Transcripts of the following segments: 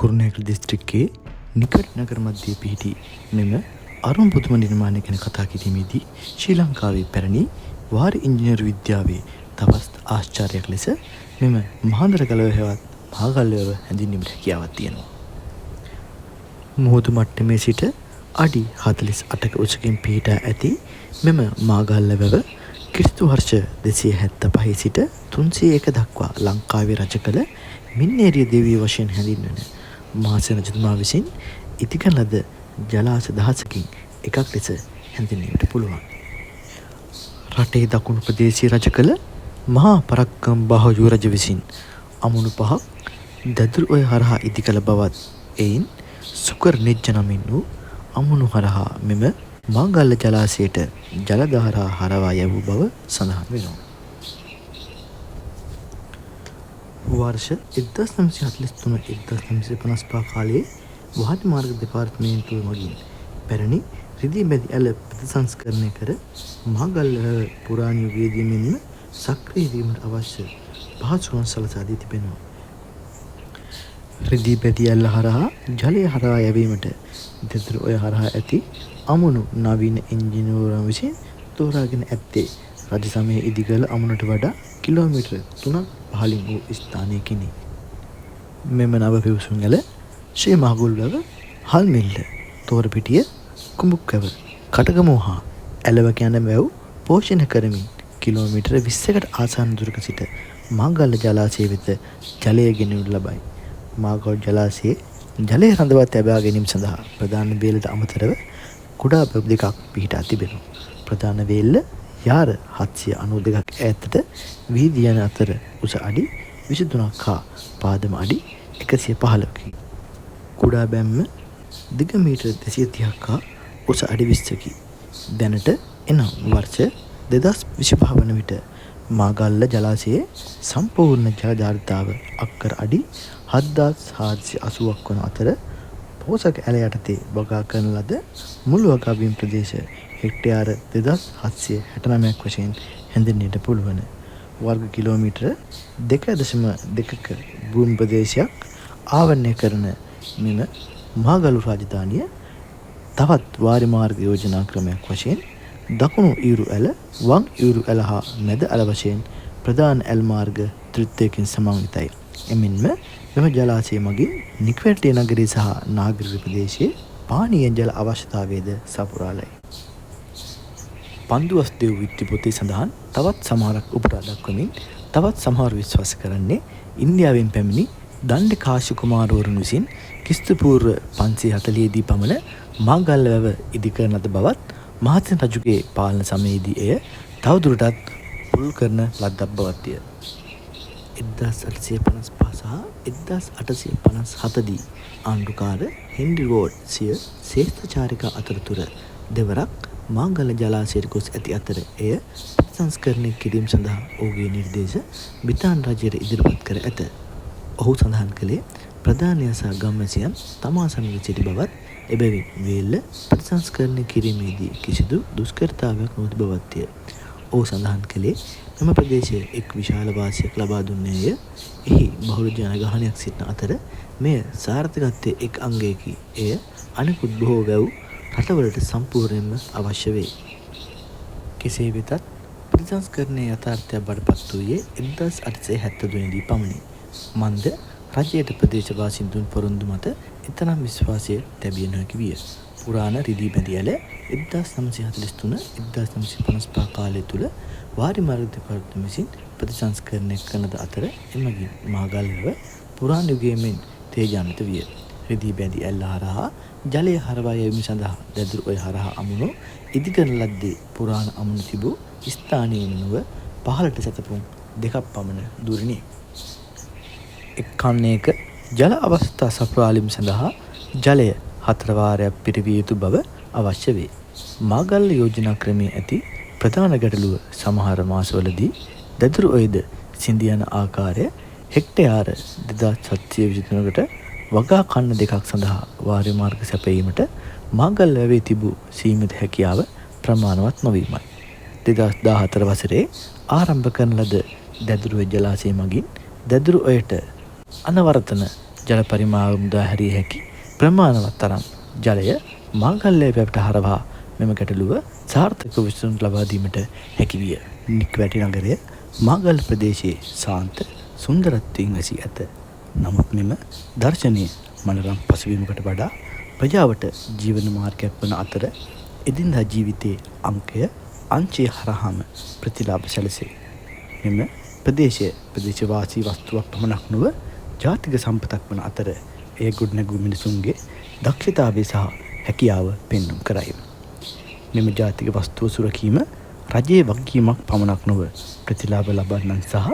කුරුණෑගල දිස්ත්‍රික්කයේ නිකට් නගර මැදේ පිහිටි මෙම අරුණ පුදුම නිර්මාණය ගැන කතා කිරීමේදී ශ්‍රී ලංකාවේ පැරණි වාර ඉංජිනේරු විද්‍යාවේ තවත් ආශ්චර්යයක් ලෙස මෙම මහාන්දර ගලව හෙවත් මහාගල්ලව හැඳින්වීමට හැකියාවක් තියෙනවා. මුහුදු මට්ටමේ සිට අඩි 48ක උසකින් පිහිටා ඇති මෙම මහාගල්ලව ක්‍රිස්තු වර්ෂ 275 සිට 301 දක්වා ලංකාවේ රජ කළ මින්නේරිය දේවිය වශයෙන් හැඳින්වෙන මහසෙන රජතුමා විසින් ඉදිකරන ලද ජලාශ දහසකින් එකක් ලෙස හැඳින්වීමට පුළුවන්. රටේ දකුණු ප්‍රදේශයේ රජ කළ මහා පරක්කම් බාහු රජ විසින් අමුණු පහක් දදුරු ඔය හරහා ඉදිකළ බවත් එයින් සුකර් නිජ්ජ නමින් වූ අමුණු හරහා මෙම මාගල්ල ජලාශයට ජල දහරා හරවා යවූ බව සඳහන් වෙනවා. වර්ෂ 1943-1955 කාලයේ වහල් මාර්ග දෙපාර්තමේන්තුව මගින් පැරණි රිදී මැදි ඇල ප්‍රතිසංස්කරණය කර මාගල්ල පුරාණ යුගයේදී මෙන්ම සක්‍රිය වීමට අවශ්‍ය පහසුකම් සලසා දී තිබෙනවා. රිදී මැදි ඇල හරහා ජලය හරහා යැවීමට දෙතුරු ඔය හරහා ඇති අමුණු නවීන ඉංජිනේරුවන් විසින් තෝරාගෙන ඇත්තේ රජ සමයේ ඉදිකළ අමුණට වඩා කිලෝමීටර් 3ක් පහළින් වූ ස්ථානයකිනි. මෙම නව පිවිසුම් ඇල ශ්‍රී මහගුල්වව, හල්මිල්ල, තෝරපිටිය, කුඹුක්කව, කටගමුව හා ඇලවක යන වැව් පෝෂණය කරමින් කිලෝමීටර 20කට ආසන්න දුරක සිට මාගල්ල ජලාශය වෙත ජලය ගෙනවිනු ලබයි. මාගල් ජලාශයේ ජලය රඳවා තබා ගැනීම සඳහා ප්‍රධාන වේලට අමතරව කුඩා වැව් දෙකක් පිහිටා තිබෙනවා. ප්‍රධාන වේල්ල යාර 792ක් ඈතට වීදි යන අතර උස අඩි 23ක් හා පාදම අඩි 115කි. කුඩා බැම්ම දිග මීටර 230ක් හා උස අඩි 20කි. දැනට එනම් වර්ෂ 2025 වන විට මාගල්ල ජලාශයේ සම්පූර්ණ ජල ධාරිතාව අක්කර අඩි 7480ක් වන අතර පෝසක ඇල යටතේ වගා කරන ලද මුළු වගාවීම් ප්‍රදේශ හෙක්ටයාර 2769ක් වශයෙන් හැඳින්වීමට පුළුවන්. වර්ග කිලෝමීටර 2.2ක භූමි ප්‍රදේශයක් ආවරණය කරන මෙම මහගල්ලු රාජධානිය තවත් වාරි මාර්ග යෝජනා ක්‍රමයක් වශයෙන් දකුණු ඊරු ඇල, වම් ඊරු ඇල හා මැද ඇල වශයෙන් ප්‍රධාන ඇල් මාර්ග ත්‍රිත්වයකින් සමන්විතයි. එමෙන්ම මෙම ජලාශය මගින් නික්වැරටිය නගරය සහ නාගරික ප්‍රදේශයේ පානීය ජල අවශ්‍යතාවයද සපුරාලයි. පන්දුවස්දේව විත්ති පොතේ සඳහන් තවත් සමහරක් උපුටා දක්වමින් තවත් සමහර විශ්වාස කරන්නේ ඉන්දියාවෙන් පැමිණි දණ්ඩ කාශ්‍ය කුමාරවරුන් විසින් ක්‍රිස්තු පූර්ව 540 දී පමණ මාගල්ල වැව ඉදිකරන ලද බවත් මහසෙන රජුගේ පාලන සමයේදී එය තවදුරටත් පුළුල් කරන ලද්දක් බවත්ය. 1855 සහ 1857 දී ආණ්ඩුකාර හෙන්රි රෝඩ් සිය ශ්‍රේෂ්ඨචාරිකා අතරතුර දෙවරක් මාගල්ල ජලාශයට ගොස් ඇති අතර එය ප්‍රතිසංස්කරණය කිරීම සඳහා ඔහුගේ නිර්දේශ බ්‍රිතාන්‍ය රජයට ඉදිරිපත් කර ඇත. ඔහු සඳහන් කළේ ප්‍රධානය සහ ගම්වැසියන් තමා සමග සිටි බවත් එබැවින් වේල්ල ප්‍රතිසංස්කරණය කිරීමේදී කිසිදු දුෂ්කරතාවයක් නොමැති බවත්ය. ඔහු සඳහන් කළේ මෙම ප්‍රදේශයේ එක් විශාල වාසියක් ලබා දුන්නේය. එහි බහුල ජනගහනයක් සිටින අතර මෙය සාර්ථකත්වයේ එක් අංගයකි. එය අනෙකුත් බොහෝ වැව් රටවලට සම්පූර්ණයෙන්ම අවශ්‍ය වේ. කෙසේ වෙතත් ප්‍රතිසංස්කරණයේ යථාර්ථයක් බවට පත් වූයේ 1872 දී පමණි. මන්ද රජයට ප්‍රදේශවාසීන් දුන් පොරොන්දු මත එතරම් විශ්වාසය තැබිය නොහැකි විය. පුරාණ රිදී බැඳි ඇල 1943-1955 කාලය තුල වාරි මාර්ග දෙපාර්තමේන්තුව විසින් ප්‍රතිසංස්කරණය කරන අතර එමගින් මාගල්ලව පුරාණ යුගයේ මෙන් තේජාන්විත විය. රිදී බැඳි ඇල්ල හරහා ජලය හරවා යැවීම සඳහා දැදුරු ඔය හරහා අමුණු ඉදිකරන ලද්දේ පුරාණ අමුණු තිබූ ස්ථානයේ නොව පහළට සැතපුම් දෙකක් පමණ දුරිනි. එක් කන්නයක ජල අවස්ථා සපුරාලීම සඳහා ජලය 4 වාරයක් පිරවිය යුතු බව අවශ්‍ය වේ. මාගල්ල යෝජනා ක්‍රමයේ ඇති ප්‍රධාන ගැටලුව සමහර මාසවලදී දැදුරු ඔයද සිඳියන ආකාරය හෙක්ටයාර 2723කට වගා කන්න දෙකක් සඳහා වාරි මාර්ග සැපයීමට මාගල්ල වැවේ තිබූ සීමිත හැකියාව ප්‍රමාණවත් නොවීමයි. 2014 වසරේ ආරම්භ කරන ලද දැදුරුව ජලාශය මගින් දැදුරු ඔයට අනවරතන ජල පරිමාව මුදා හැරිය හැකි ප්‍රමාණවත් තරම් ජලය මාගල්ලේ වැවට හරවා මෙම ගැටලුව සාර්ථක විසඳුමක් ලබා දීමට හැකි විය. නික්වැටි නගරය මාගල් ප්‍රදේශයේ ශාන්ත සුන්දරත්වයෙන් වැසී ඇත. නමුත් මෙම දර්ශනීය මනරම් පසුබිමකට වඩා ප්‍රජාවට ජීවන මාර්ගයක් වන අතර එදිනදා ජීවිතයේ අංශය හරහාම ප්‍රතිලාභ සැලසේ. මෙම ප්‍රදේශවාසී වස්තුවක් පමණක් නොව ජාතික සම්පතක් වන අතර එය ගොඩනැගූ මිනිසුන්ගේ දක්ෂතාවය සහ හැකියාව පෙන්නුම් කරයි. මෙම ජාතික වස්තුව සුරකීම රජයේ වගකීමක් පමණක් නොව ප්‍රතිලාභ ලබන්නන් සහ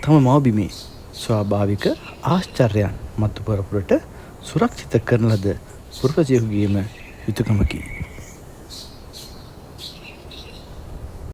තම මවබිමේ ස්වාභාවික ආශ්චර්යයන් මතු පරපුරට සුරක්ෂිත කරන ලද පුරවැසියෙකුගේම යුතුකමකි.